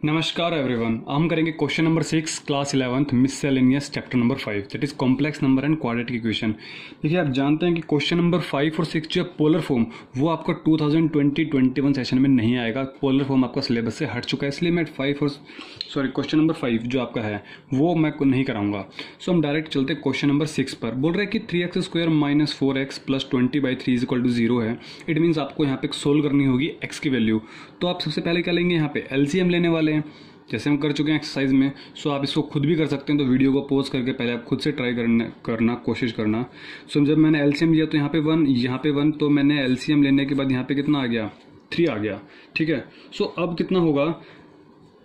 नमस्कार एवरीवन। हम करेंगे question number 6 class 11th miscellaneous chapter number 5 that is complex number and quadratic equation. देखिए, आप जानते हैं कि क्वेश्चन नंबर 5 और 6 जो है पोलर फॉर्म वो आपका 2020-21 सेशन में नहीं आएगा। पोलर फॉर्म आपका सिलेबस से हट चुका है, इसलिए मैं क्वेश्चन नंबर 5 जो आपका है वो मैं नहीं कराऊंगा। सो हम डायरेक्ट चलते क्वेश्चन नंबर 6 पर। बोल रहे हैं कि 3x² minus 4x plus 20/3 is equal to 0 है। इट मीन्स आपको यहाँ पे सोल्व करनी होगी x की वैल्यू। तो आप सबसे पहले क्या लेंगे, यहाँ पे एलसीएम लेने वाले हैं, जैसे हम कर चुके हैं एक्सरसाइज में। सो आप इसको खुद भी कर सकते हैं, तो वीडियो को पॉज करके पहले आप खुद से ट्राई करना कोशिश करना। सो जब मैंने एलसीएम लिया तो यहाँ पे 1, तो मैंने एलसीएम लेने के बाद यहाँ पे कितना आ गया, 3 आ गया। ठीक है, सो अब कितना होगा,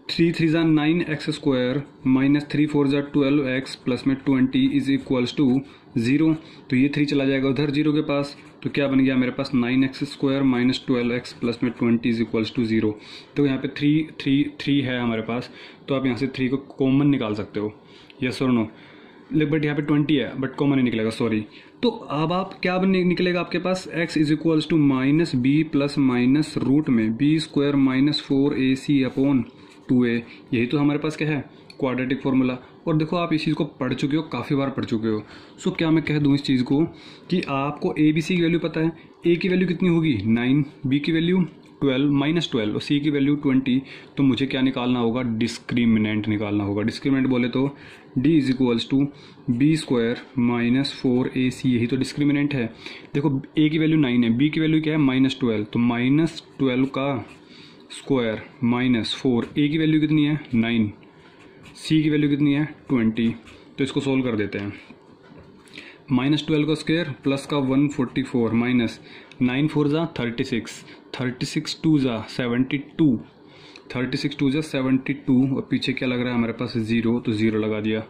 3 3 ज़ा 9x² माइनस 3 4 ज़ा 12x प्लस में 20 इज इक्वल्स टू 0। तो ये 3 चला जाएगा उधर 0 के पास, तो क्या बन गया मेरे पास 9x² माइनस 12x प्लस में 20 इज इक्वल्स टू 0। तो यहाँ पे 3 है हमारे पास, तो आप यहाँ से 3 को कॉमन निकाल सकते हो, यस और नो। बट यहाँ पे 20 है, बट कॉमन नहीं निकलेगा, सॉरी। तो अब आप क्या निकलेगा आपके पास, x is equals to minus B plus minus root में b² minus 4ac upon 2a। यही तो हमारे पास क्या है, क्वाड्रेटिक फॉर्मूला। और देखो, आप इस चीज़ को पढ़ चुके हो, काफ़ी बार पढ़ चुके हो। सो क्या मैं कह दूं इस चीज़ को कि आपको ए बी सी की वैल्यू पता है। ए की वैल्यू कितनी होगी 9, बी की वैल्यू 12 माइनस 12 और सी की वैल्यू 20। तो मुझे क्या निकालना होगा, डिस्क्रिमिनेंट निकालना होगा। डिस्क्रिमिनेंट बोले तो D is equals to b² minus 4ac, यही तो डिस्क्रिमिनेंट है। देखो, ए की वैल्यू 9 है, बी की वैल्यू क्या है -12, तो -12 का स्क्वायर माइनस 4, ए की वैल्यू कितनी है 9, सी की वैल्यू कितनी है 20। तो इसको सोल्व कर देते हैं। -12 का स्क्वायर प्लस का 144 माइनस 9 4 ज़ा 36, 36 2 ज़ा 72, 36 2 ज़ा 72 और पीछे क्या लग रहा है हमारे पास 0, तो 0 लगा दिया।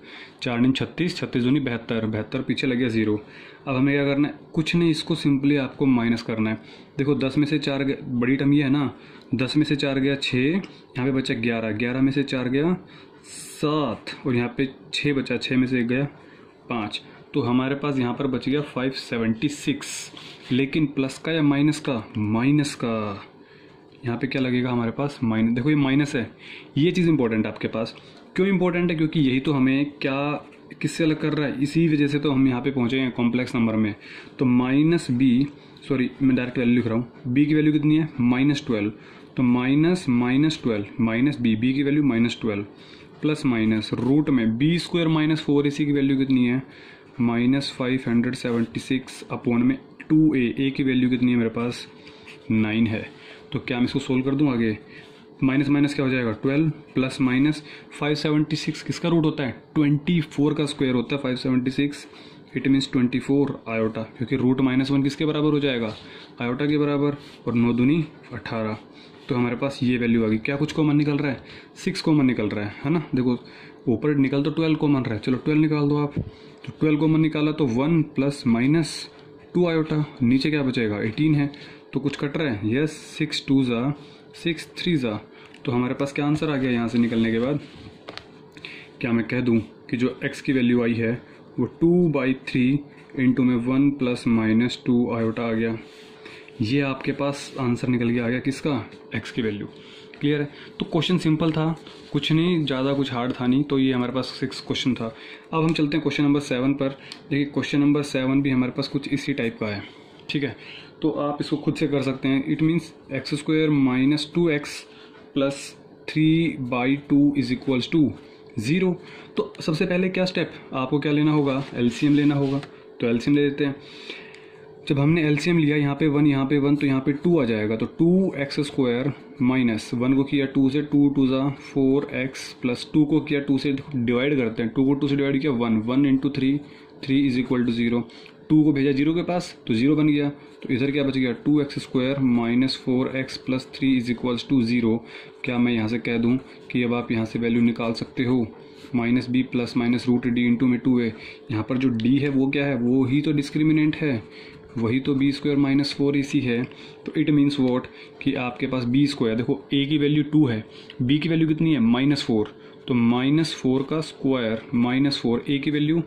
4 9 36, 36 दूनी 72, 72 पीछे लग गया 0। अब हमें क्या करना है, कुछ नहीं, इसको सिंपली आपको माइनस करना है। देखो 10 में से 4 बड़ी टर्म ये है ना, 10 में से 4 गया 6, यहाँ पे बचा 11, 11 में से 4 गया 7 और यहाँ पे 6 बचा, 6 में से 1 गया 5। तो हमारे पास यहाँ पर बच गया 576। लेकिन प्लस का या माइनस का, माइनस का। यहाँ पे क्या लगेगा हमारे पास, माइनस। देखो ये माइनस है, ये चीज़ इंपॉर्टेंट है आपके पास। क्यों इंपॉर्टेंट है, क्योंकि यही तो हमें क्या किससे अलग कर रहा है, इसी वजह से तो हम यहाँ पे पहुँचे हैं कॉम्प्लेक्स नंबर में। तो माइनस बी, सॉरी मैं डायरेक्ट वैल्यू लिख रहा हूँ, बी की वैल्यू कितनी है -12, तो माइनस -12 माइनस बी की वैल्यू -12 प्लस माइनस रूट में b² माइनस 4ac की वैल्यू कितनी है -576 अपॉन में 2a की वैल्यू कितनी है मेरे पास 9 है। तो क्या मैं इसको सोल्व कर दूं आगे, माइनस माइनस क्या हो जाएगा 12 प्लस माइनस 576 किसका रूट होता है 24 का स्क्वायर होता है 576, इट मीन्स 24 आयोटा, क्योंकि रूट -1 किसके बराबर हो जाएगा, आयोटा के बराबर, और 9 दूनी 18। तो हमारे पास ये वैल्यू आ गई। क्या कुछ कॉमन निकल रहा है, 6 कॉमन निकल रहा है ना। देखो ऊपर निकल तो 12 कॉमन रहा है, चलो 12 निकाल दो आप। तो 12 कॉमन निकाला तो 1 प्लस माइनस 2 आयोटा, नीचे क्या बचेगा 18 है, तो कुछ कट रहा है, यस 6 2 ज़ा 6 3 ज़ा। तो हमारे पास क्या आंसर आ गया यहाँ से निकलने के बाद, क्या मैं कह दूँ कि जो x की वैल्यू आई है वो 2/3 इंटू में 1 प्लस माइनस 2 आयोटा आ गया। ये आपके पास आंसर निकल के आ गया किसका, x की वैल्यू। क्लियर है। तो क्वेश्चन सिंपल था, कुछ नहीं ज़्यादा, कुछ हार्ड था नहीं। तो ये हमारे पास 6 क्वेश्चन था। अब हम चलते हैं क्वेश्चन नंबर 7 पर। देखिए क्वेश्चन नंबर 7 भी हमारे पास कुछ इसी टाइप का है, ठीक है। तो आप इसको खुद से कर सकते हैं। It means x² minus 2x plus 3/2 is equals to 0। तो सबसे पहले क्या स्टेप, आपको क्या लेना होगा, एलसीएम लेना होगा। तो एलसीएम ले लेते हैं। जब हमने एलसीएम लिया, यहाँ पे 1 यहाँ पे 1, तो यहाँ पे 2 आ जाएगा। तो 2x² माइनस 1 को किया 2 से, 2 2 ज़ा 4x प्लस 2 को किया 2 से, डिवाइड करते हैं, 2 को 2 से डिवाइड किया 1, 1 इंटू 3, 3 इज इक्वल टू 0। 2 को भेजा 0 के पास तो 0 बन गया। तो इधर क्या बच गया 2x² minus 4x plus 3 is equals to 0। क्या मैं यहाँ से कह दूँ कि अब आप यहाँ से वैल्यू निकाल सकते हो, minus B plus minus root D into में 2a। यहाँ पर जो d है वो क्या है, वो ही तो डिस्क्रिमिनेंट है, वही तो b² माइनस 4ac है। तो इट मीन्स वॉट कि आपके पास b², देखो a की वैल्यू 2 है, b की वैल्यू कितनी है -4, तो -4 का स्क्वायर माइनस 4, a की वैल्यू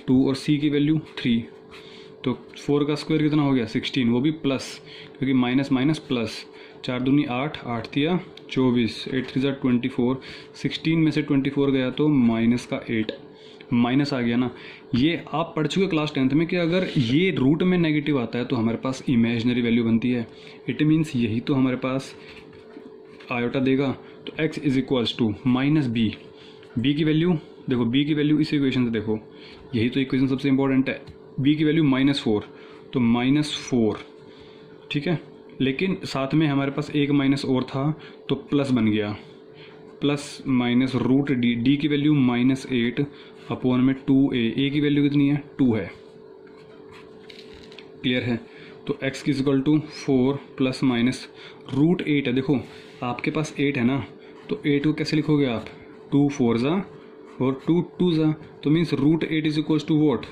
2 और c की वैल्यू 3। तो 4 का स्क्वायर कितना हो गया 16, वो भी प्लस, क्योंकि माइनस माइनस प्लस, 4 दूनी 8, 8 तिया 24, 8 3 24, 16 में से 24 गया तो माइनस का 8, माइनस आ गया ना। ये आप पढ़ चुके क्लास 10th में कि अगर ये रूट में नेगेटिव आता है तो हमारे पास इमेजिनरी वैल्यू बनती है। इट मीन्स यही तो हमारे पास आयोटा देगा। तो x is equals to minus B, B की वैल्यू देखो, बी की वैल्यू इस इक्वेशन से देखो, यही तो इक्वेशन सबसे इंपॉर्टेंट है। बी की वैल्यू -4, तो -4, ठीक है। लेकिन साथ में हमारे पास एक माइनस और था तो प्लस बन गया, plus minus root D, D की वैल्यू -8 अपॉन में 2a, ए की वैल्यू कितनी है 2 है, क्लियर है। तो x की equal to 4 plus minus root 8 है। देखो आपके पास 8 है ना, तो 8 को कैसे लिखोगे आप, 2 4 ज़ा और 2 2 ज़ा, तो means root 8 is equals to what,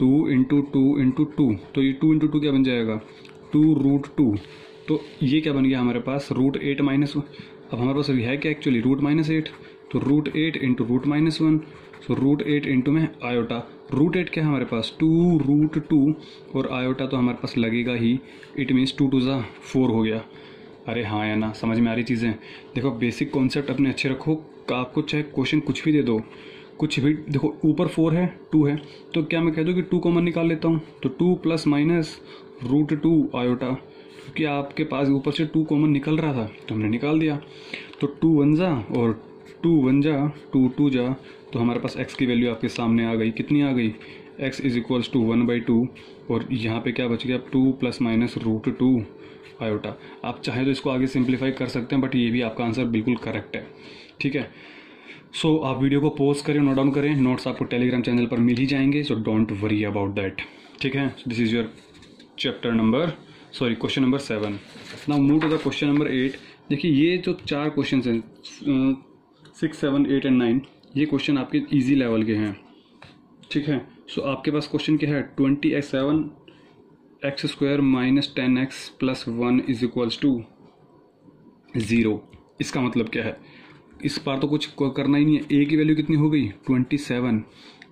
2 into 2 into 2, तो ये 2 इंटू 2 क्या बन जाएगा 2 रूट 2। तो ये क्या बन गया हमारे पास रूट 8 माइनस, अब हमारे पास है क्या एक्चुअली रूट -8, तो रूट 8 इंटू रूट -1, तो रूट 8 इंटू में आयोटा, रूट 8 क्या है हमारे पास 2 रूट 2 और आयोटा तो हमारे पास लगेगा ही। इट मीन्स 2 2 ज़ा 4 हो गया। अरे हाँ या ना, समझ में आ रही चीज़ें। देखो बेसिक कॉन्सेप्ट अपने अच्छे रखो, आपको चाहे क्वेश्चन कुछ भी दे दो, कुछ भी देखो, ऊपर 4 है 2 है, तो क्या मैं कह दूँ कि 2 कॉमन निकाल लेता हूँ, तो 2 प्लस माइनस रूट 2 आयोटा, क्योंकि आपके पास ऊपर से 2 कॉमन निकल रहा था तो हमने निकाल दिया। तो 2 1 जा और 2 1 जा, 2 2 जा, तो हमारे पास x की वैल्यू आपके सामने आ गई, कितनी आ गई, x इज इक्वल्स टू 1/2, और यहाँ पे क्या बच गया 2 प्लस माइनस रूट 2 आयोटा। आप चाहे तो इसको आगे सिंप्लीफाई कर सकते हैं, बट ये भी आपका आंसर बिल्कुल करेक्ट है, ठीक है। सो आप वीडियो को पॉज करें, नोट डाउन करें, नोट्स आपको टेलीग्राम चैनल पर मिल ही जाएंगे, so don't worry about that, ठीक है। This is your question number 7। Now move to the question number 8। देखिए ये जो 4 क्वेश्चन हैं 6 7 8 एंड 9, ये क्वेश्चन आपके इजी लेवल के हैं, ठीक है। सो आपके पास क्वेश्चन क्या है, 20x7 x square minus 10x plus 1 is equals to 0। इसका मतलब क्या है, इस बार तो कुछ करना ही नहीं है। a की वैल्यू कितनी हो गई 27,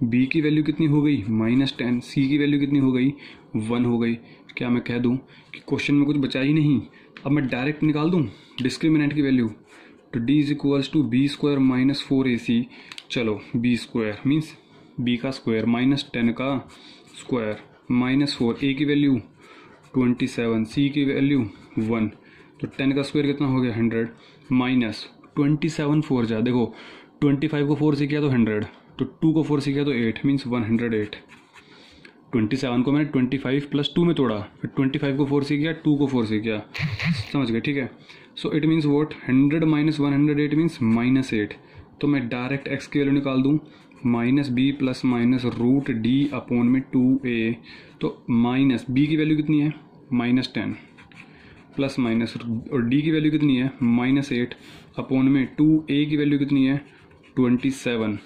b की वैल्यू कितनी हो गई -10, c की वैल्यू कितनी हो गई 1 हो गई। क्या मैं कह दूं कि क्वेश्चन में कुछ बचा ही नहीं, अब मैं डायरेक्ट निकाल दूं डिस्क्रिमिनेंट की वैल्यू, तो d is equals to B square minus 4ac। चलो b स्क्वायर मीन्स b का स्क्वायर माइनस 10 का स्क्वायर माइनस 4, a की वैल्यू 27, c की वैल्यू 1, तो 10 का स्क्वायर कितना हो गया 100, माइनस 27 4 जा, देखो 25 को 4 से किया तो 100, तो 2 को 4 से किया तो 8, मीन्स 108। 27 को मैंने 25 प्लस 2 में तोड़ा, फिर 25 को 4 से किया, 2 को 4 से किया, समझ गए, ठीक है। So it means what 100 minus 108 means -8। तो मैं डायरेक्ट x की वैल्यू निकाल दूँ, minus B plus minus root D upon में 2a, तो माइनस b की वैल्यू कितनी है -10 प्लस माइनस, और d की वैल्यू कितनी है -8 अपॉन में 2a की वैल्यू कितनी है 27।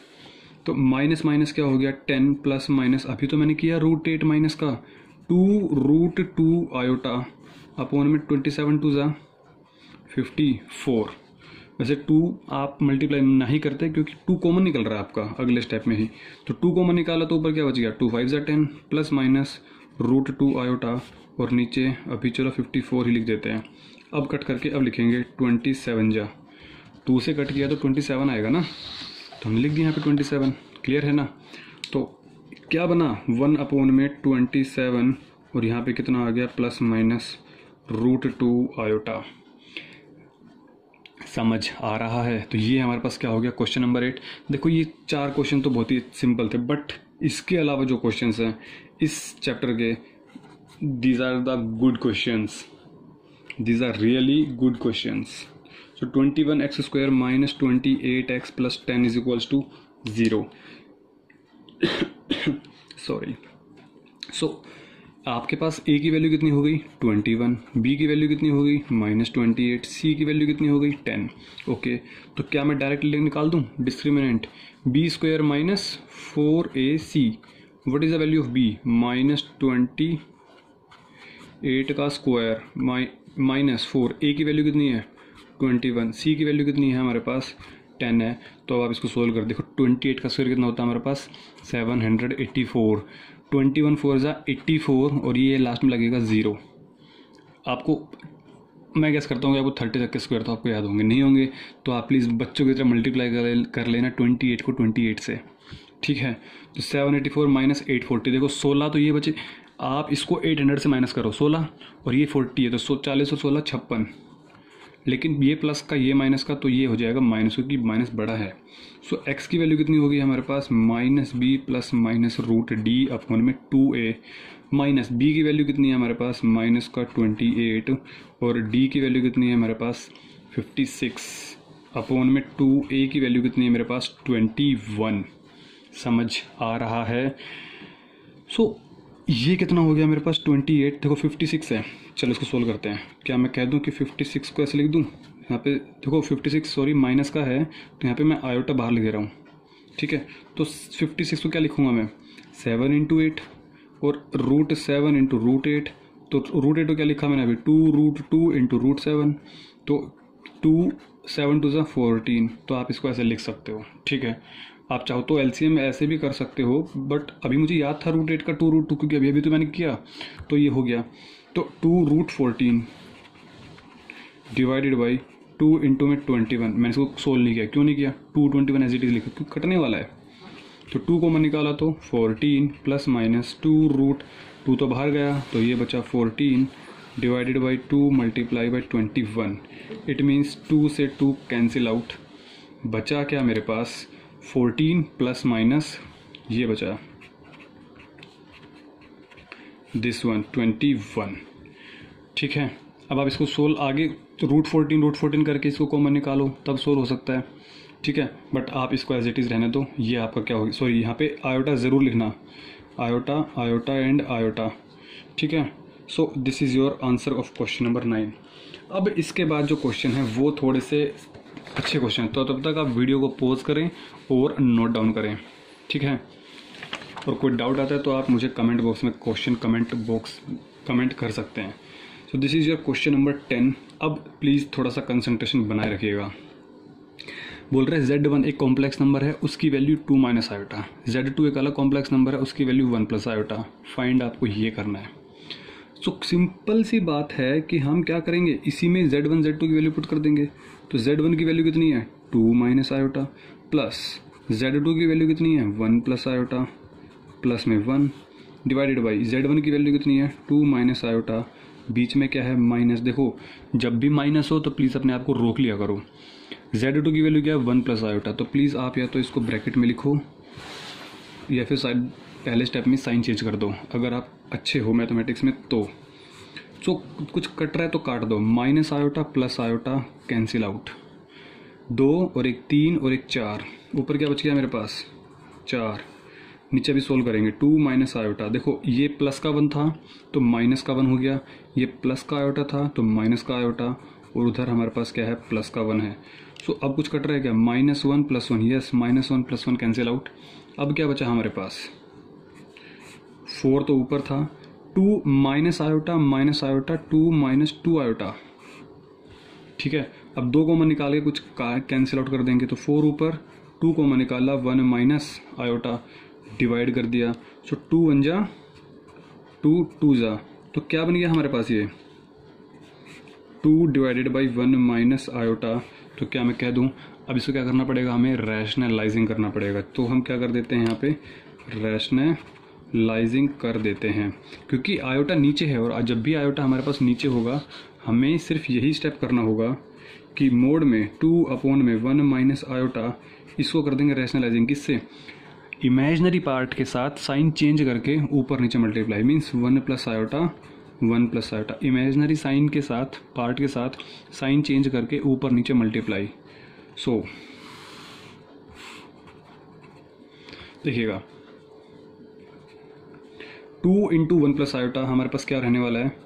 तो माइनस माइनस क्या हो गया 10 प्लस माइनस, अभी तो मैंने किया रूट 8 माइनस का 2 रूट 2 आयोटा अपॉन में 27 2 जा 54। वैसे 2 आप मल्टीप्लाई नहीं करते क्योंकि 2 कॉमन निकल रहा है आपका अगले स्टेप में ही, तो 2 कॉमन निकाला तो ऊपर क्या बच गया 2 5 जा 10 प्लस माइनस रूट 2 आयोटा, और नीचे अभी चलो 54 ही लिख देते हैं। अब कट करके अब लिखेंगे 27 जा, 2 से कट किया तो 27 आएगा ना, तो हमने लिख दिया यहाँ पे 27, क्लियर है ना। तो क्या बना 1 अपॉन में 27, और यहाँ पे कितना आ गया प्लस माइनस रूट 2 आयोटा। समझ आ रहा है। तो ये हमारे पास क्या हो गया क्वेश्चन नंबर 8। देखो ये 4 क्वेश्चन तो बहुत ही सिंपल थे, बट इसके अलावा जो क्वेश्चन हैं इस चैप्टर के, these are the good questions, these are really good questions. So 21x square minus 28x plus 10 is equals to 0. Sorry. सो आपके पास a की वैल्यू कितनी हो गई 21, b की वैल्यू कितनी हो गई -28, c की वैल्यू कितनी हो गई 10। ओके, तो क्या मैं डायरेक्टली निकाल दूं discriminant, b square minus 4ac, what is the value of b -28 का स्क्वायर माइनस 4, a की वैल्यू कितनी है 21, c की वैल्यू कितनी है हमारे पास 10 है। तो अब आप इसको सोल्व कर देखो, 28 का स्क्वायर कितना होता है हमारे पास 784, 21 4 जा 84, और ये लास्ट में लगेगा 0। आपको मैं गेस करता हूँ कि आपको 30 तक के स्क्वायर तो आपको याद होंगे, नहीं होंगे तो आप प्लीज़ बच्चों की तरह मल्टीप्लाई कर लेना 28 को 28 से, ठीक है। तो 784 माइनस 840, देखो 16 तो ये बचे, आप इसको 800 से माइनस करो 16 और ये 40 है तो 40 और 16 56, लेकिन ये प्लस का ये माइनस का तो ये हो जाएगा माइनस, क्योंकि माइनस बड़ा है। सो एक्स की वैल्यू कितनी होगी हमारे पास, minus B plus minus root D upon में 2a, माइनस बी की वैल्यू कितनी है हमारे पास माइनस का 28 और डी की वैल्यू कितनी है हमारे पास 56 अपॉन में 2a की वैल्यू कितनी है मेरे पास 21। समझ आ रहा है। सो ये कितना हो गया मेरे पास 28, देखो 56 है। चलो इसको सोल्व करते हैं। क्या मैं कह दूं कि 56 को ऐसे लिख दूं, यहाँ पे देखो 56 सॉरी माइनस का है तो यहाँ पे मैं आयोटा बाहर लिख दे रहा हूँ, ठीक है। तो 56 को क्या लिखूंगा मैं 7 इंटू 8 और रूट 7 इंटू रूट 8, तो रूट 8 को क्या लिखा मैंने अभी 2 रूट 2 इंटू रूट 7, तो 2 7 2 14, तो आप इसको ऐसे लिख सकते हो, ठीक है। आप चाहो तो एलसीएम ऐसे भी कर सकते हो, बट अभी मुझे याद था रूट 8 का 2 रूट 2, क्योंकि अभी तो मैंने किया तो ये हो गया। तो 2 रूट 14 डिवाइडेड बाई 2 इंटू में 21, मैंने इसको सोल्व नहीं किया, क्यों नहीं किया, 221 एज इट इज लिखा क्योंकि कटने वाला है। तो 2 कॉमन निकाला तो 14 प्लस माइनस 2 रूट 2 तो बाहर गया तो ये बचा 14 divided by 2 multiply by 21, it means 2 से 2 कैंसिल आउट, बचा क्या मेरे पास 14 प्लस माइनस ये बचा दिस वन 21, ठीक है। अब आप इसको सोल्व आगे रूट 14 करके इसको कॉमन निकालो तब सोल्व हो सकता है, ठीक है। बट आप इसको एज इट इज़ रहने दो। ये आपका क्या होगी, सॉरी यहाँ पे आयोटा ज़रूर लिखना, आयोटा आयोटा एंड आयोटा, ठीक है। So this is your answer of question number 9। अब इसके बाद जो क्वेश्चन है वो थोड़े से अच्छे क्वेश्चन हैं, तो तब तक आप वीडियो को पॉज करें और नोट डाउन करें, ठीक है। और कोई डाउट आता है तो आप मुझे कमेंट बॉक्स में कमेंट कर सकते हैं। So this is your question number 10। अब प्लीज़ थोड़ा सा कंसंट्रेशन बनाए रखिएगा। बोल रहे हैं Z1 एक कॉम्प्लेक्स नंबर है, उसकी वैल्यू 2 माइनस आयोटा, Z2 एक अलग कॉम्प्लेक्स नंबर है, उसकी वैल्यू 1 प्लस आयोटा। फाइंड आपको ये करना है। सो सिंपल सी बात है कि हम क्या करेंगे, इसी में Z1 Z2 की वैल्यू पुट कर देंगे। तो Z1 की वैल्यू कितनी है 2 माइनस आयोटा, प्लस Z2 की वैल्यू कितनी है 1 प्लस आयोटा, प्लस में 1 डिवाइडेड बाई Z1 की वैल्यू कितनी है 2 माइनस आयोटा, बीच में क्या है माइनस। देखो जब भी माइनस हो तो प्लीज़ अपने आप को रोक लिया करो। Z2 की वैल्यू क्या है 1 प्लस आयोटा, तो प्लीज़ आप या तो इसको ब्रैकेट में लिखो या फिर पहले स्टेप में साइन चेंज कर दो, अगर आप अच्छे हो मैथमेटिक्स में तो। सो कुछ कट रहा है तो काट दो, minus iota plus iota cancel out, 2 और एक 3 और एक 4, ऊपर क्या बच गया मेरे पास 4, नीचे भी सोल्व करेंगे 2 माइनस आयोटा। देखो ये प्लस का 1 था तो माइनस का 1 हो गया, ये प्लस का आयोटा था तो माइनस का आयोटा, और उधर हमारे पास क्या है प्लस का 1 है। सो अब कुछ कट रहा है क्या, -1 + 1, यस -1 + 1 कैंसिल आउट। अब क्या बचा हमारे पास 4 तो ऊपर था, 2 माइनस आयोटा 2 माइनस 2 आयोटा, ठीक है। अब 2 कॉमन निकाल के कुछ कैंसिल आउट कर देंगे, तो 4 ऊपर 2 कॉमन निकाला 1 माइनस आयोटा डिवाइड कर दिया। सो 2 1 जा 2 2 जा, तो क्या बन गया हमारे पास ये 2 डिवाइडेड बाई 1 माइनस आयोटा। तो क्या मैं कह दूं, अब इसको क्या करना पड़ेगा, हमें रैशनलाइजिंग करना पड़ेगा। तो हम क्या कर देते हैं यहाँ पे रैशनलाइजिंग कर देते हैं, क्योंकि आयोटा नीचे है और जब भी आयोटा हमारे पास नीचे होगा हमें सिर्फ यही स्टेप करना होगा कि मोड में 2 अपॉन में 1 माइनस आयोटा, इसको कर देंगे रैशनलाइजिंग किससे, इमेजिनरी पार्ट के साथ साइन चेंज करके ऊपर नीचे multiply, means 1 plus iota 1 plus iota, imaginary sign के साथ पार्ट के साथ साइन चेंज करके ऊपर नीचे मल्टीप्लाई। सो देखिएगा 2 इंटू 1 प्लस आयोटा हमारे पास क्या रहने वाला है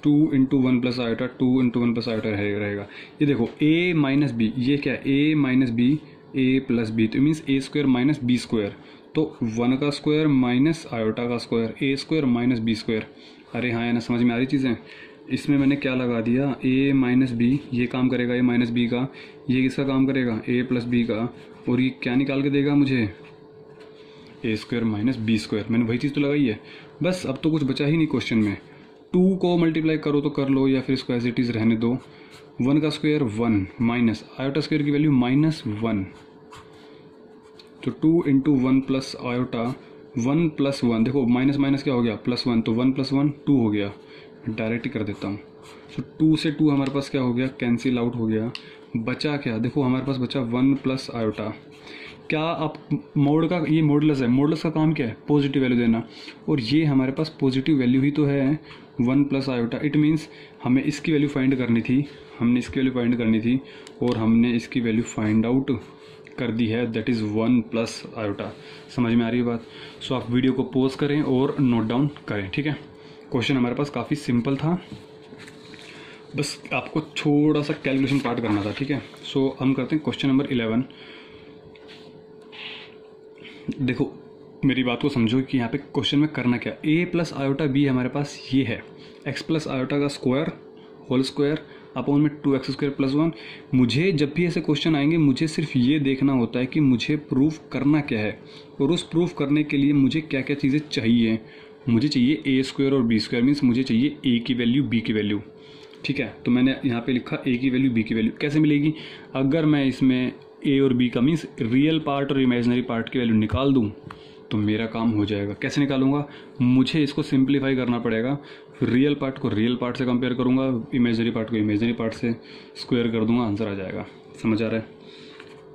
2 into 1 plus iota, 2 into 1 plus iota रहेगा। ये देखो a माइनस बी, ये क्या है a minus B a plus B, तो means a square minus B square, तो 1 का स्क्वायर माइनस आयोटा का square, a square minus B square. अरे हाँ, है ना, समझ में आ रही चीज़ें। इसमें मैंने क्या लगा दिया a माइनस बी, ये काम करेगा a माइनस बी का, ये किसका काम करेगा a प्लस बी का, और ये क्या निकाल के देगा मुझे a square minus B square. मैंने वही चीज़ तो लगाई है, बस अब तो कुछ बचा ही नहीं क्वेश्चन में। 2 को मल्टीप्लाई करो तो कर लो, या फिर इसको एज इट इज़ रहने दो। 1 का स्क्वायर 1 माइनस आयोटा स्क्वायर की वैल्यू -1, तो 2 इंटू 1 प्लस आयोटा 1 प्लस 1, देखो माइनस माइनस क्या हो गया +1, तो 1 + 1 2 हो गया। डायरेक्ट ही कर देता हूँ। तो 2 से 2 हमारे पास क्या हो गया, कैंसिल आउट हो गया। बचा क्या, देखो हमारे पास बचा 1 प्लस आयोटा। क्या आप मोड का, ये मॉडुलस है, मॉडुलस का काम क्या है, पॉजिटिव वैल्यू देना, और ये हमारे पास पॉजिटिव वैल्यू ही तो है 1 प्लस आयोटा। इट मीन्स हमें इसकी वैल्यू फाइंड करनी थी, और हमने इसकी वैल्यू फाइंड आउट कर दी है, दैट इज़ 1 प्लस आयोटा। समझ में आ रही है बात? सो आप वीडियो को पॉज करें और नोट डाउन करें, ठीक है। क्वेश्चन हमारे पास काफ़ी सिंपल था, बस आपको थोड़ा सा कैलकुलेशन पार्ट करना था, ठीक है। सो हम करते हैं क्वेश्चन नंबर 11। देखो मेरी बात को समझो कि यहाँ पे क्वेश्चन में करना क्या, a प्लस आयोटा b हमारे पास ये है, x प्लस आयोटा का स्क्वायर होल स्क्वायर अपॉन में 2x स्क्वायर प्लस 1। मुझे जब भी ऐसे क्वेश्चन आएंगे मुझे सिर्फ ये देखना होता है कि मुझे प्रूफ करना क्या है, और उस प्रूफ करने के लिए मुझे क्या क्या चीज़ें चाहिए। मुझे चाहिए a स्क्वायर और b स्क्वायर, मीन्स मुझे चाहिए a की वैल्यू b की वैल्यू, ठीक है। तो मैंने यहाँ पे लिखा a की वैल्यू b की वैल्यू कैसे मिलेगी, अगर मैं इसमें a और b का मीन्स रियल पार्ट और इमेजिनरी पार्ट की वैल्यू निकाल दूँ तो मेरा काम हो जाएगा। कैसे निकालूंगा, मुझे इसको सिंप्लीफाई करना पड़ेगा, फिर रियल पार्ट को रियल पार्ट से कंपेयर करूंगा, इमेजिनरी पार्ट को इमेजिनरी पार्ट से स्क्वायर कर दूंगा, आंसर आ जाएगा। समझ आ रहा है?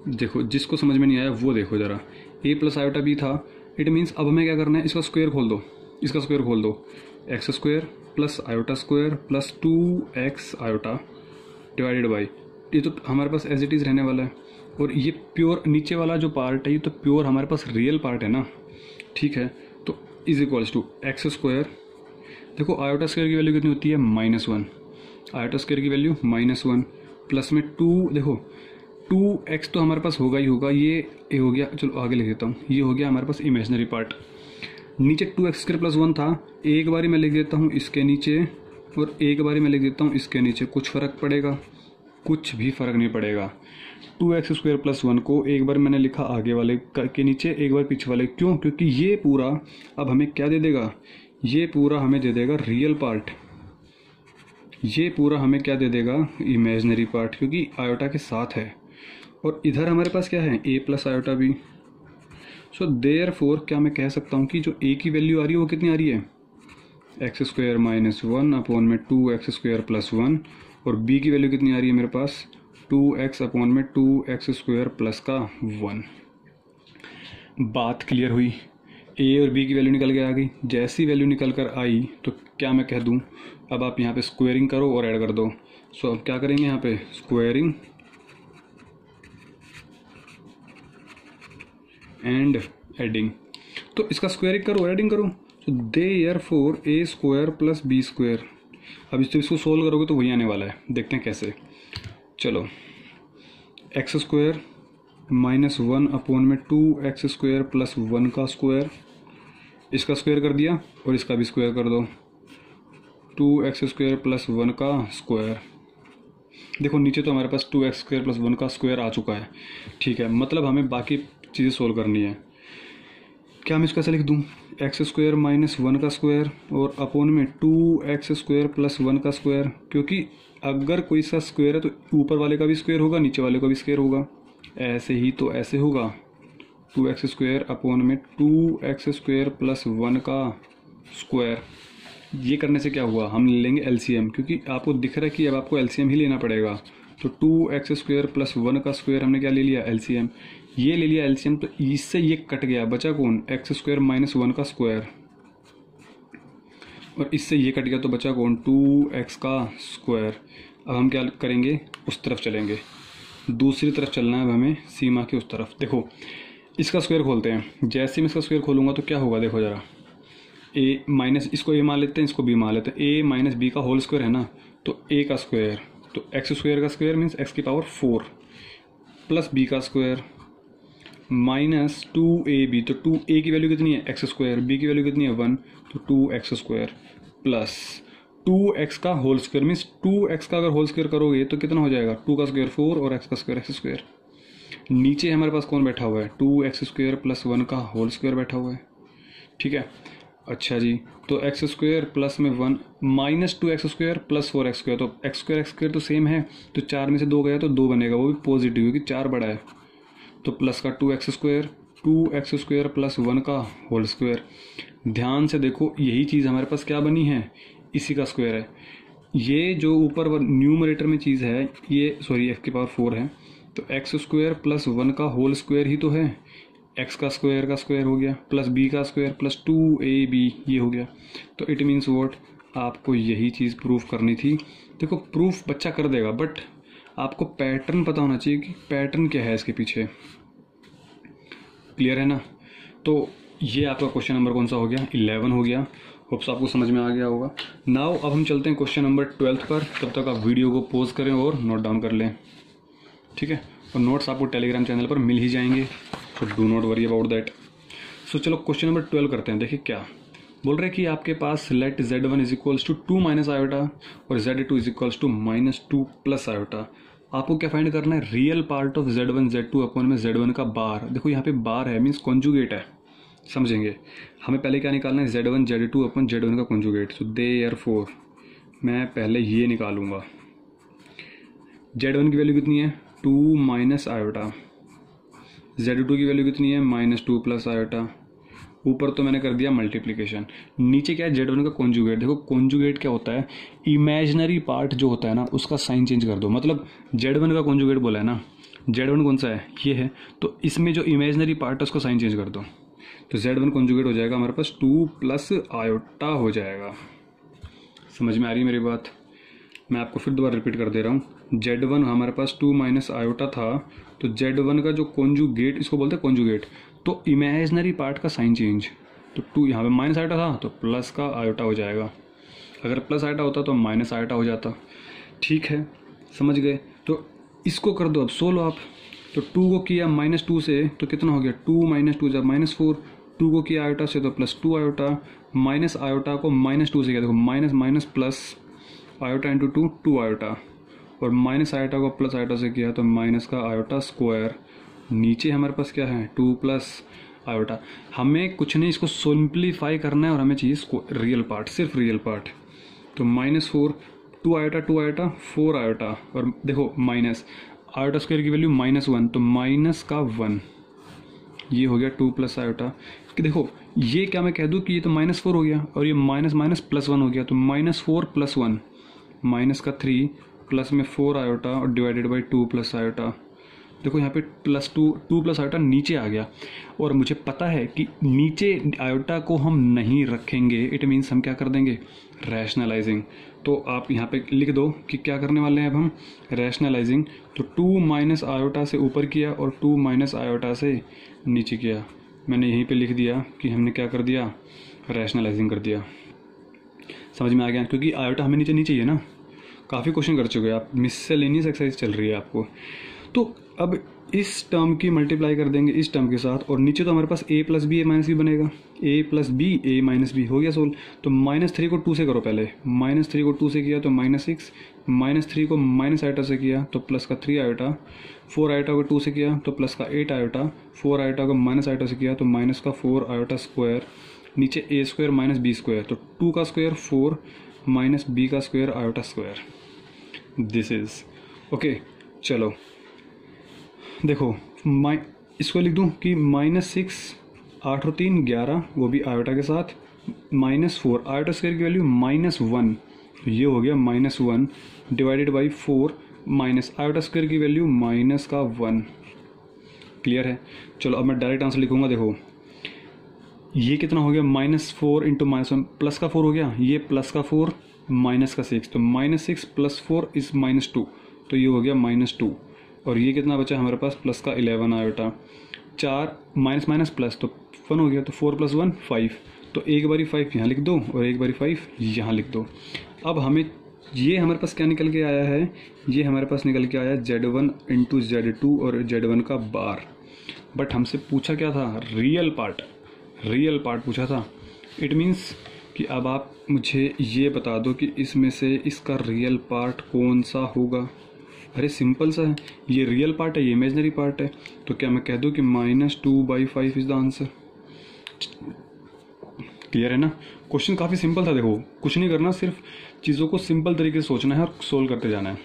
देखो जिसको समझ में नहीं आया वो देखो ज़रा, a प्लस आयोटा b था, इट मीन्स अब हमें क्या करना है, इसका स्क्वायर खोल दो, x square plus iota square plus 2x iota divided by, ये तो हमारे पास एज इट इज़ रहने वाला है, और ये प्योर नीचे वाला जो पार्ट है ये तो प्योर हमारे पास रियल पार्ट है ना, ठीक है। तो is equals to X square, देखो आयोटा स्क्वायर की वैल्यू कितनी होती है -1, आयोटा स्क्वायर की वैल्यू -1 प्लस में 2, देखो 2x तो हमारे पास होगा ही होगा, ये हो गया, चलो आगे लिख देता हूँ, ये हो गया हमारे पास इमेजिनरी पार्ट। नीचे 2x स्क्वायर प्लस 1 था, एक बारी मैं लिख देता हूँ इसके नीचे और एक बारी मैं लिख देता हूँ इसके नीचे, कुछ फ़र्क पड़ेगा, कुछ भी फ़र्क नहीं पड़ेगा। 2x स्क्वायर प्लस 1 को एक बार मैंने लिखा आगे वाले के नीचे, एक बार पीछे वाले, क्यों, क्योंकि ये पूरा अब हमें क्या दे देगा, ये पूरा हमें दे देगा रियल पार्ट, ये पूरा हमें क्या दे देगा, इमेजिनरी पार्ट, क्योंकि आयोटा के साथ है। और इधर हमारे पास क्या है, a plus iota b। So therefore क्या मैं कह सकता हूँ कि जो a की वैल्यू आ रही है वो कितनी आ रही है, एक्स स्क्वायर -1 अपॉन में 2x स्क्वायर प्लस 1, और b की वैल्यू कितनी आ रही है मेरे पास 2x अपॉन में 2x स्क्वायर प्लस का 1। बात क्लियर हुई, a और b की वैल्यू निकल के आ गई। जैसी वैल्यू निकल कर आई तो क्या मैं कह दूं, अब आप यहाँ पे स्क्वायरिंग करो और ऐड कर दो। सो अब क्या करेंगे, यहाँ पे स्क्वायरिंग एंड एडिंग, तो इसका स्क्वायरिंग करो एडिंग करो, तो therefore a square plus b square. अब इसको सोल्व करोगे तो वही आने वाला है, देखते हैं कैसे। चलो एक्स स्क्वायर -1 अपॉन में 2x स्क्वायर प्लस 1 का स्क्वायर, इसका स्क्वायर कर दिया और इसका भी स्क्वायर कर दो, 2x स्क्वायर प्लस 1 का स्क्वायर। देखो नीचे तो हमारे पास 2x स्क्वायर प्लस 1 का स्क्वायर आ चुका है, ठीक है, मतलब हमें बाकी चीज़ें सोल्व करनी है। क्या मैं इसको ऐसे लिख दूँ, एक्स स्क्वायर -1 का स्क्वायर और अपॉन में 2x स्क्वायर प्लस 1 का स्क्वायर, क्योंकि अगर कोई सा स्क्वायर है तो ऊपर वाले का भी स्क्वायर होगा, नीचे वाले का भी स्क्वायर होगा, ऐसे ही तो ऐसे होगा 2x स्क्वायर अपॉन में 2x स्क्वायर प्लस 1 का स्क्वायर। ये करने से क्या हुआ, हम ले लेंगे एलसीएम, क्योंकि आपको दिख रहा है कि अब आपको एलसीएम ही लेना पड़ेगा। तो 2x स्क्वायर प्लस 1 का स्क्वायर हमने क्या ले लिया, एलसीएम, ये ले लिया एलसीएम, तो इससे ये कट गया, बचा कौन, एक्स स्क्वायर -1 का स्क्वायर, और इससे ये कट गया तो बचा कौन, 2x का स्क्वायर। अब हम क्या करेंगे, उस तरफ चलेंगे, दूसरी तरफ चलना है अब हमें, सीमा के उस तरफ। देखो इसका स्क्वायर खोलते हैं, जैसे मैं इसका स्क्वायर खोलूँगा तो क्या होगा, देखो ज़रा, a माइनस, इसको a मान लेते हैं, इसको b मान लेते हैं, a माइनस b का होल स्क्वायर है ना, तो a का स्क्वायर, तो एक्स स्क्वायर का स्क्वायर मीन्स x की पावर 4 प्लस b का स्क्वायर माइनस 2ab, तो 2a की वैल्यू कितनी है, एक्स स्क्वायर, b की वैल्यू कितनी है 1, तो 2x स्क्वायर प्लस 2x का होल स्क्वायर मीन्स 2x का अगर होल स्क्वायर करोगे तो कितना हो जाएगा, 2 का स्क्वायर 4 और x का स्क्वायर एक्स स्क्वायर। नीचे हमारे पास कौन बैठा हुआ है, 2x स्क्वायर प्लस 1 का होल स्क्वायर बैठा हुआ है, ठीक है। अच्छा जी, तो एक्स स्क्वायर प्लस में 1 माइनस 2x² प्लस 4x², तो x² तो सेम है, तो 4 में से 2 गया तो 2 बनेगा, वो भी पॉजिटिव क्योंकि 4 बड़ा है। तो प्लस का 2x² प्लस 1 का होल स्क्वायर। ध्यान से देखो, यही चीज़ हमारे पास क्या बनी है, इसी का स्क्वायर है। ये जो ऊपर न्यूमरेटर में चीज़ है, ये सॉरी x की पावर 4 है, तो x² प्लस 1 का होल स्क्वायर ही तो है, x का स्क्वायर हो गया प्लस b का स्क्वायर प्लस 2ab ये हो गया। तो इट मीन्स वॉट, आपको यही चीज़ प्रूफ करनी थी। देखो प्रूफ बच्चा कर देगा, बट आपको पैटर्न पता होना चाहिए कि पैटर्न क्या है इसके पीछे। क्लियर है ना? तो ये आपका क्वेश्चन नंबर कौन सा हो गया, 11 हो गया। होप्स आपको समझ में आ गया होगा। नाउ अब हम चलते हैं क्वेश्चन नंबर 12 पर। तब तक आप वीडियो को पॉज करें और नोट डाउन कर लें, ठीक है? और नोट्स आपको टेलीग्राम चैनल पर मिल ही जाएंगे, so do not worry about that. So चलो क्वेश्चन नंबर 12 करते हैं। देखिए क्या बोल रहे हैं कि आपके पास let z1 is equals to 2 minus iota और z2 is equals to -2 plus iota. आपको क्या फाइंड करना है, real part of z1 z2 upon में z1 का बार। देखो यहाँ पे बार है, मीन्स कॉन्जुगेट है, समझेंगे। हमें पहले क्या निकालना है, z1 z2 अपॉन z1 का कॉन्जुगेट। सो देयरफॉर मैं पहले ये निकालूंगा, z1 की वैल्यू कितनी है 2 माइनस आयोटा, z2 की वैल्यू कितनी है -2 प्लस आयोटा। ऊपर तो मैंने कर दिया मल्टीप्लिकेशन, नीचे क्या है z1 का कॉन्जुगेट। देखो कॉन्जुगेट क्या होता है, इमेजिनरी पार्ट जो होता है ना उसका साइन चेंज कर दो। मतलब z1 का कॉन्जुगेट बोला है ना, z1 कौन सा है, ये है, तो इसमें जो इमेजिनरी पार्ट है उसका साइन चेंज कर दो। तो z1 कॉन्जुगेट हो जाएगा हमारे पास 2 प्लस आयोटा हो जाएगा। समझ में आ रही है मेरी बात? मैं आपको फिर दोबारा रिपीट कर दे रहा हूँ। z1 हमारे पास 2 माइनस आयोटा था, तो z1 का जो कॉन्जुगेट, इसको बोलते हैं कॉन्जुगेट, तो इमेजिनरी पार्ट का साइन चेंज। तो 2 यहाँ पे माइनस आयोटा था तो प्लस का आयोटा हो जाएगा, अगर प्लस आयोटा होता तो माइनस आयोटा हो जाता। ठीक है, समझ गए? तो इसको कर दो अब, सोल्व आप। तो 2 को किया -2 से तो कितना हो गया, 2 - 2 जब -4, 2 को किया आयोटा से तो +2 आयोटा, माइनस आयोटा को -2 से किया, देखो minus minus plus iota into 2 iota, और माइनस आयोटा को प्लस आयोटा से किया तो माइनस का आयोटा स्क्वायर। नीचे हमारे पास क्या है 2 प्लस आयोटा। हमें कुछ नहीं, इसको सिंप्लीफाई करना है और हमें चाहिए रियल पार्ट, सिर्फ रियल पार्ट। तो -4, 2 आयोटा 2 आयोटा 4 आयोटा, और देखो माइनस आयोटा स्क्वायर की वैल्यू -1, तो माइनस का 1, ये हो गया 2 प्लस आयोटा। कि देखो ये क्या मैं कह दूँ कि ये तो -4 हो गया और ये माइनस माइनस +1 हो गया, तो -4 + 1 माइनस का 3 प्लस में 4 आयोटा और डिवाइडेड बाई 2 प्लस आयोटा। देखो यहाँ पे +2 प्लस आयोटा नीचे आ गया, और मुझे पता है कि नीचे आयोटा को हम नहीं रखेंगे, इट मीन्स हम क्या कर देंगे, रैशनलाइजिंग। तो आप यहाँ पे लिख दो कि क्या करने वाले हैं अब हम, रैशनलाइजिंग। तो 2 माइनस आयोटा से ऊपर किया और 2 माइनस आयोटा से नीचे किया। मैंने यहीं पे लिख दिया कि हमने क्या कर दिया, रैशनलाइजिंग कर दिया। समझ में आ गया? क्योंकि आयोटा हमें नीचे नहीं चाहिए ना, काफ़ी क्वेश्चन कर चुके हैं आप, मिससेलेनियस एक्सरसाइज चल रही है आपको। तो अब इस टर्म की मल्टीप्लाई कर देंगे इस टर्म के साथ, और नीचे तो हमारे पास a + b a - b बनेगा, a + b a - b हो गया सोल्व। तो -3 को 2 से करो पहले, -3 को 2 से किया तो -6, -3 को माइनस आयोटा से किया तो प्लस का 3 आयोटा, 4 आयोटा को 2 से किया तो प्लस का 8 आयोटा, 4 आयोटा को माइनस आयोटा से किया तो माइनस का 4 आयोटा स्क्वायर। नीचे a² - b², तो 2 का स्क्वायर 4 माइनस b का square iota square. This is okay. चलो देखो इसको लिख दूं कि -6 8 और 3 11, वो भी आयोटा के साथ, -4 आयोटा स्क्वायर की वैल्यू -1, ये हो गया -1 divided by 4 minus iota square की वैल्यू -1। क्लियर है? चलो अब मैं डायरेक्ट आंसर लिखूंगा। देखो ये कितना हो गया, -4 × -1 प्लस का 4 हो गया, ये प्लस का 4 माइनस का 6, तो -6 + 4 इज -2, तो ये हो गया -2, और ये कितना बचा हमारे पास, प्लस का 11 आयोटा, 4 माइनस माइनस प्लस तो 1 हो गया, तो 4 + 1 5, तो एक बारी 5 यहाँ लिख दो और एक बारी 5 यहाँ लिख दो। अब हमें ये हमारे पास क्या निकल के आया है, ये हमारे पास निकल के आया z1 × z2 और z1 का बार। बट हमसे पूछा क्या था, रियल पार्ट पूछा था। इट मीन्स कि अब आप मुझे ये बता दो कि इसमें से इसका रियल पार्ट कौन सा होगा। अरे सिंपल सा है, ये रियल पार्ट है, ये इमेजिनरी पार्ट है, तो क्या मैं कह दूं कि -2/5 इज द आंसर। क्लियर है ना। क्वेश्चन काफ़ी सिंपल था, देखो कुछ नहीं करना, सिर्फ चीज़ों को सिंपल तरीके से सोचना है और सोल्व करते जाना है,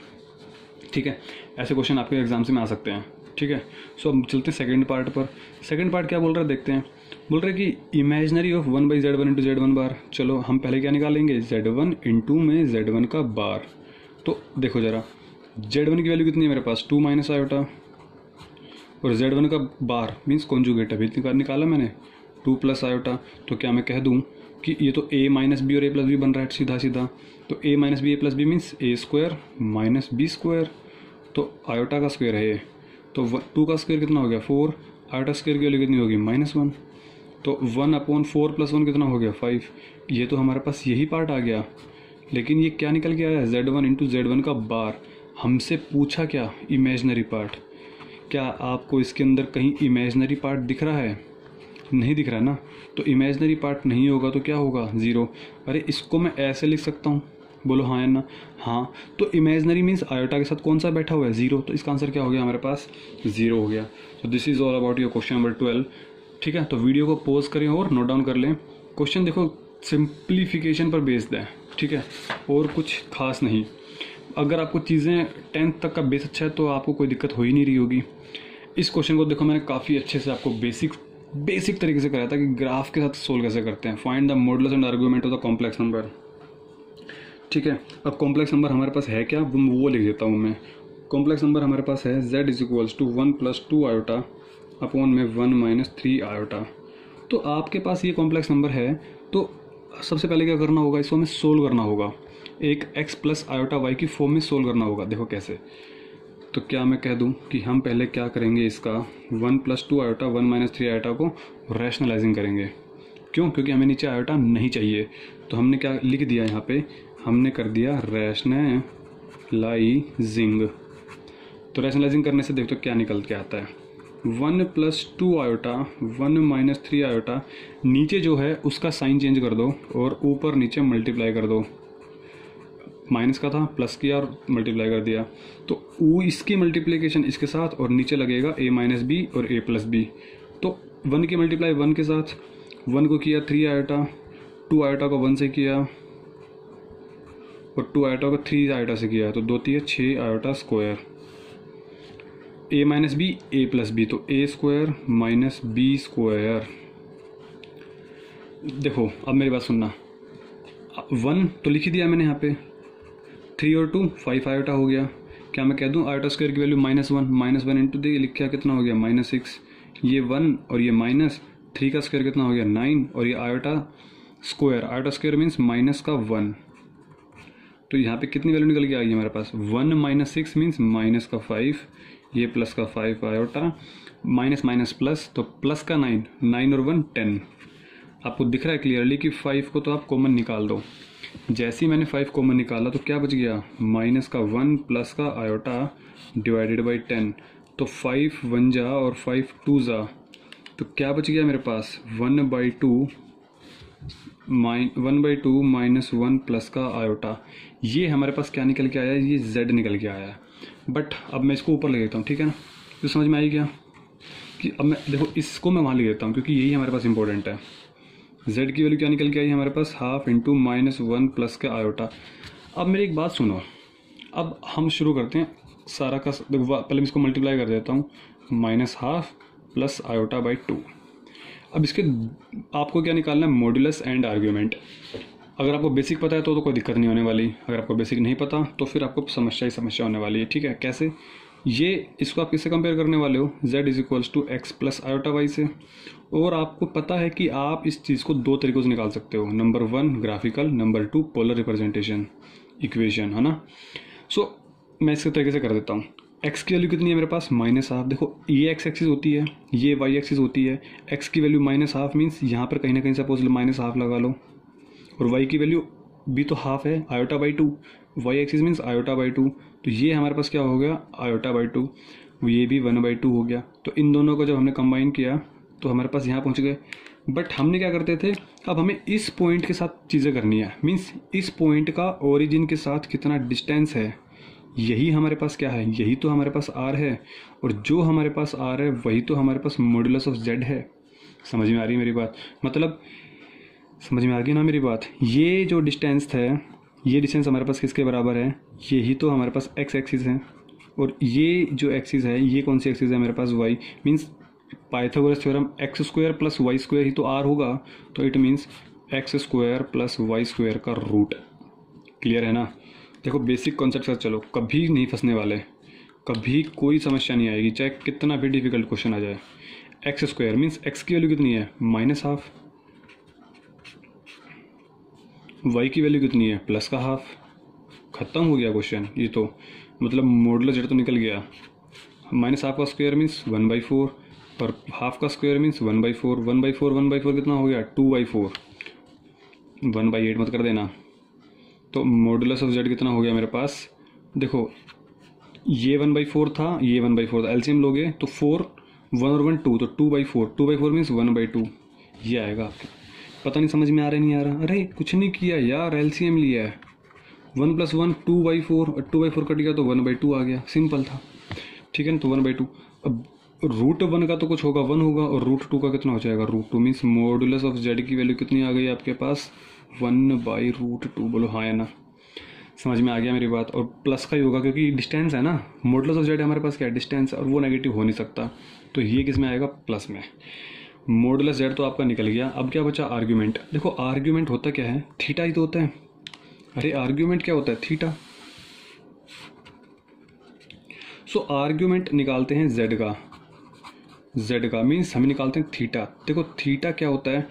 ठीक है। ऐसे क्वेश्चन आपके एग्जाम से में आ सकते हैं, ठीक है। सो अब चलते हैं सेकंड पार्ट पर। सेकंड पार्ट क्या बोल रहा है देखते हैं। बोल रहे कि imaginary of 1/z1 into z1 बार। चलो हम पहले क्या निकालेंगे, z1 इंटू में z1 का बार। तो देखो जरा, z1 की वैल्यू कितनी है मेरे पास, 2 माइनस आयोटा, और z1 का बार मीन्स कॉन्जुगेट अभी निकाला मैंने 2 प्लस आयोटा। तो क्या मैं कह दूँ कि ये तो a माइनस बी और a प्लस बी बन रहा है सीधा सीधा। तो a minus B a plus B means a square minus B square. तो आयोटा का स्क्वायर है ये, तो 2 का स्क्वायर कितना हो गया 4, आयोटा स्क्वायर की वैल्यू कितनी होगी -1। तो 1/4 + 1 कितना हो गया 5। ये तो हमारे पास यही पार्ट आ गया, लेकिन ये क्या निकल के आया, z1 इंटू z1 का बार। हमसे पूछा क्या, इमेजनरी पार्ट। क्या आपको इसके अंदर कहीं इमेजनरी पार्ट दिख रहा है, नहीं दिख रहा है ना। तो इमेजनरी पार्ट नहीं होगा तो क्या होगा 0। अरे इसको मैं ऐसे लिख सकता हूँ, बोलो हाँ या ना। हाँ, तो इमेजनरी मीन्स आयोटा के साथ कौन सा बैठा हुआ है 0, तो इसका आंसर क्या हो गया हमारे पास 0 हो गया। तो this is all about your question number 12, ठीक है। तो वीडियो को पॉज करें और नोट डाउन कर लें। क्वेश्चन देखो सिंप्लीफिकेशन पर बेस्ड है, ठीक है, और कुछ खास नहीं। अगर आपको चीज़ें 10th तक का बेस अच्छा है तो आपको कोई दिक्कत हो ही नहीं रही होगी। इस क्वेश्चन को देखो मैंने काफ़ी अच्छे से आपको बेसिक तरीके से कराया था कि ग्राफ के साथ सोल्व कैसे करते हैं। Find the modulus and argument of the complex number, ठीक है। अब कॉम्प्लेक्स नंबर हमारे पास है क्या, वो लिख देता हूँ मैं। कॉम्प्लेक्स नंबर हमारे पास है z इज 1 + 2 आयोटा अपॉन में 1 - 3 आयोटा। तो आपके पास ये कॉम्प्लेक्स नंबर है, तो सबसे पहले क्या करना होगा, इसको हमें सोल्व करना होगा, एक x प्लस आयोटा y की फॉर्म में सोल्व करना होगा। देखो कैसे, तो क्या मैं कह दूं कि हम पहले क्या करेंगे, इसका 1 + 2 आयोटा 1 - 3 आयोटा को रैशनलाइजिंग करेंगे। क्यों, क्योंकि हमें नीचे आयोटा नहीं चाहिए। तो हमने क्या लिख दिया यहाँ पे, हमने कर दिया रैशनलाइजिंग। तो रैशनलाइजिंग करने से देखो क्या निकल के आता है, 1 + 2 आयोटा 1 - 3 आयोटा, नीचे जो है उसका साइन चेंज कर दो और ऊपर नीचे मल्टीप्लाई कर दो। माइनस का था, प्लस किया और मल्टीप्लाई कर दिया, तो इसकी मल्टीप्लिकेशन इसके साथ और नीचे लगेगा a - b और a + b। तो 1 की मल्टीप्लाई 1 के साथ, 1 को किया 3 आयोटा, 2 आयोटा को 1 से किया और 2 आयोटा को 3 आयोटा से किया, तो 2 3 6 iota square. a - b a + b, तो a square minus b square. देखो अब मेरी बात सुनना, 1 तो लिख ही दिया मैंने यहाँ पे, 3 और 2 5 आयोटा हो गया। क्या मैं कह दूँ आयोटा स्क्वायर की वैल्यू -1 इंटू दे लिखा कितना हो गया -6। ये 1 और ये -3 का स्क्वायर कितना हो गया 9, और ये आयोटा स्क्वायर मीन्स -1। तो यहाँ पे कितनी वैल्यू निकल के आ गई हमारे पास, 1 - 6 मीन्स -5, ये प्लस का 5 आयोटा, माइनस प्लस, तो प्लस का 9 और 1 10। आपको दिख रहा है क्लियरली कि 5 को तो आप कॉमन निकाल दो। जैसे ही मैंने 5 कॉमन निकाला तो क्या बच गया, माइनस का 1 प्लस का आयोटा डिवाइडेड बाई 10। तो 5 1 जा और 5 2 जा, तो क्या बच गया मेरे पास 1/2 माइनस 1 प्लस का आयोटा। ये हमारे पास क्या निकल के आया, ये z निकल के आया। बट अब मैं इसको ऊपर ले लेता हूँ, ठीक है ना। तो समझ में आई क्या कि अब मैं देखो इसको मैं वहाँ ले लेता हूँ क्योंकि यही हमारे पास इंपॉर्टेंट है। z की वैल्यू क्या निकल के आई हमारे पास, हाफ इंटू -1 प्लस का आयोटा। अब मेरी एक बात सुनो, अब हम शुरू करते हैं सारा का, पहले मैं इसको मल्टीप्लाई कर देता हूँ, -1/2 प्लस आयोटा बाई 2। अब इसके आपको क्या निकालना है, मॉड्यूलस एंड आर्ग्यूमेंट। अगर आपको बेसिक पता है तो कोई दिक्कत नहीं होने वाली, अगर आपको बेसिक नहीं पता तो फिर आपको समस्या ही समस्या होने वाली है, ठीक है। कैसे, ये इसको आप किससे कंपेयर करने वाले हो, z is equals to x plus iota Y से। और आपको पता है कि आप इस चीज़ को 2 तरीक़ों से निकाल सकते हो, number 1 graphical, number 2 polar representation equation, है ना। सो मैं इसके तरीके से कर देता हूँ। x की वैल्यू कितनी है मेरे पास, -1/2। देखो ये x एक्सिस होती है, ये y एक्सिस होती है। x की वैल्यू -1/2 मीन्स यहाँ पर कहीं ना कहीं सपोज -1/2 लगा लो, और y की वैल्यू भी तो हाफ है, iota by 2। y axis means iota by 2, तो ये हमारे पास क्या हो गया, आयोटा बाई 2, ये भी 1/2 हो गया। तो इन दोनों को जब हमने कंबाइन किया तो हमारे पास यहाँ पहुँच गए। बट हमने क्या करते थे, अब हमें इस पॉइंट के साथ चीज़ें करनी है, मीन्स इस पॉइंट का ओरिजिन के साथ कितना डिस्टेंस है, यही हमारे पास क्या है, यही तो हमारे पास r है, और जो हमारे पास r है वही तो हमारे पास मॉड्यूलस ऑफ z है। समझ में आ रही है मेरी बात, मतलब समझ में आ गई ना मेरी बात। ये जो डिस्टेंस है, ये डिस्टेंस हमारे पास किसके बराबर है, यही तो हमारे पास एक्स एक्सिस है, और ये जो एक्सिस है ये कौन सी एक्सिस है मेरे पास, Y. Means Pythagoras theorem X square plus Y square ही तो आर होगा, तो it means X square plus Y square का रूट। क्लियर है ना। देखो बेसिक कॉन्सेप्ट से चलो, कभी नहीं फंसने वाले, कभी कोई समस्या नहीं आएगी, चाहे कितना भी डिफिकल्ट क्वेश्चन आ जाए। एक्स स्क्वायर मीन्स एक्स की वैल्यू कितनी है, माइनस हाफ, वाई की वैल्यू कितनी है, प्लस का हाफ। खत्म हो गया क्वेश्चन। ये तो मतलब मॉडुलस जेड तो निकल गया। माइनस हाफ का स्क्वायर मीन्स 1/4, और हाफ का स्क्वायर मीन्स 1/4, 1/4 1/4 कितना हो गया, 2/4, 1/8 मत कर देना। तो मॉडुलस ऑफ जेड कितना हो गया मेरे पास, देखो ये 1/4 था, ये 1/4 था, एलसीएम लोगे तो 4 1 और 1 2, तो 2/4, 2/4 मीन्स 1/2 ये आएगा आपके। पता नहीं समझ में आ रहा है नहीं आ रहा, अरे कुछ नहीं किया यार, एलसीएम लिया है, 1 + 1 2/4, और 2/4 कट गया तो 1/2 आ गया, सिंपल था। ठीक है ना, तो 1/2। अब √1 का तो कुछ होगा 1 होगा, और √2 का कितना हो जाएगा, √2 मीन्स मॉडुलस ऑफ जेड की वैल्यू कितनी आ गई आपके पास, 1/√2। बोलो हाँ या ना, समझ में आ गया मेरी बात। और प्लस का ही होगा क्योंकि डिस्टेंस है ना, मॉडुलस ऑफ जेड हमारे पास क्या है, डिस्टेंस, और वो नेगेटिव हो नहीं सकता, तो ये किस में आएगा, प्लस में। मॉडुलस जेड तो आपका निकल गया। अब क्या बचा, आर्ग्यूमेंट। देखो आर्ग्यूमेंट होता क्या है, थीटा ही तो होता है। अरे आर्ग्यूमेंट क्या होता है, थीटा। सो आर्ग्यूमेंट निकालते हैं जेड का मीन्स हम निकालते हैं थीटा। देखो थीटा क्या होता है,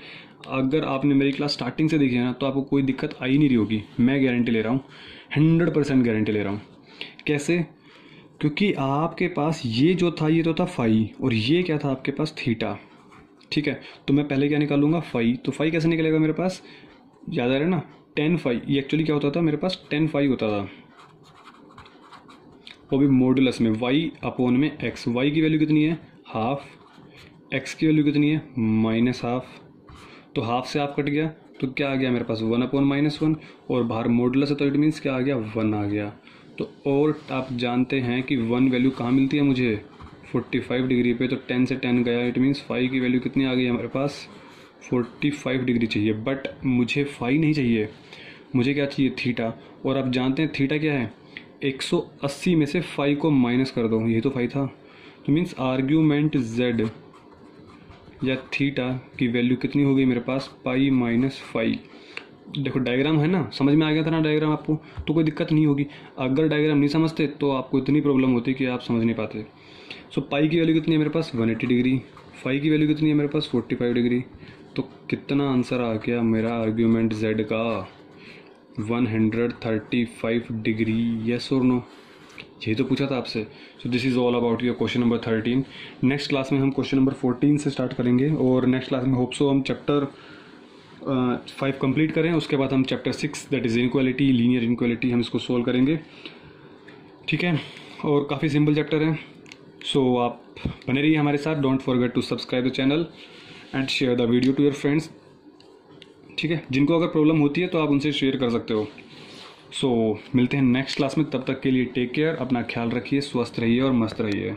अगर आपने मेरी क्लास स्टार्टिंग से देखी है ना, तो आपको कोई दिक्कत आई नहीं रही होगी, मैं गारंटी ले रहा हूँ, 100% गारंटी ले रहा हूँ। कैसे, क्योंकि आपके पास ये जो था ये तो था फाई, और ये क्या था आपके पास, थीटा। ठीक है, तो मैं पहले क्या निकालूंगा, फाई। तो फाई कैसे निकलेगा मेरे पास, याद आ रहा है ना, 10 फाई। ये एक्चुअली क्या होता था मेरे पास, 10 फाई होता था, वो भी मॉडुलस में y/x। y की वैल्यू कितनी है, हाफ, x की वैल्यू कितनी है, -हाफ। तो हाफ से हाफ कट गया तो क्या आ गया मेरे पास, 1/-1, और बाहर मॉडुलस है तो इट मीन्स क्या आ गया, 1 आ गया। तो और आप जानते हैं कि 1 वैल्यू कहाँ मिलती है मुझे, 45 डिग्री पे, तो 10 से 10 गया, इट मीन्स फाई की वैल्यू कितनी आ गई हमारे पास, 45 डिग्री चाहिए। बट मुझे फाई नहीं चाहिए, मुझे क्या चाहिए, थीटा। और आप जानते हैं थीटा क्या है, 180 में से फाई को माइनस कर दो, यही तो फाई था। तो मीन्स आर्ग्यूमेंट जेड या थीटा की वैल्यू कितनी हो गई मेरे पास, पाई माइनस फाई। देखो डायग्राम है ना, समझ में आ गया था ना डायग्राम आपको, तो कोई दिक्कत नहीं होगी। अगर डायग्राम नहीं समझते तो आपको इतनी प्रॉब्लम होती कि आप समझ नहीं पाते। सो पाई की वैल्यू कितनी है मेरे पास, 180 डिग्री। फाई की वैल्यू कितनी है मेरे पास, 45 डिग्री। तो कितना आंसर आ गया मेरा आर्ग्यूमेंट जेड का, 135 डिग्री। यस और नो, यही तो पूछा था आपसे। So this is all about your question number 13। Next class में हम क्वेश्चन नंबर 14 से स्टार्ट करेंगे, और नेक्स्ट क्लास में होप सो हम चैप्टर 5 कंप्लीट करें। उसके बाद हम chapter 6 that is inequality, linear inequality, हम इसको सोल्व करेंगे। ठीक है, और काफ़ी सिंपल चैप्टर है। सो आप बने रहिए हमारे साथ। Don't forget to subscribe the channel and share the video to your friends. ठीक है, जिनको अगर प्रॉब्लम होती है तो आप उनसे शेयर कर सकते हो। सो मिलते हैं नेक्स्ट क्लास में, तब तक के लिए टेक केयर, अपना ख्याल रखिए, स्वस्थ रहिए और मस्त रहिए।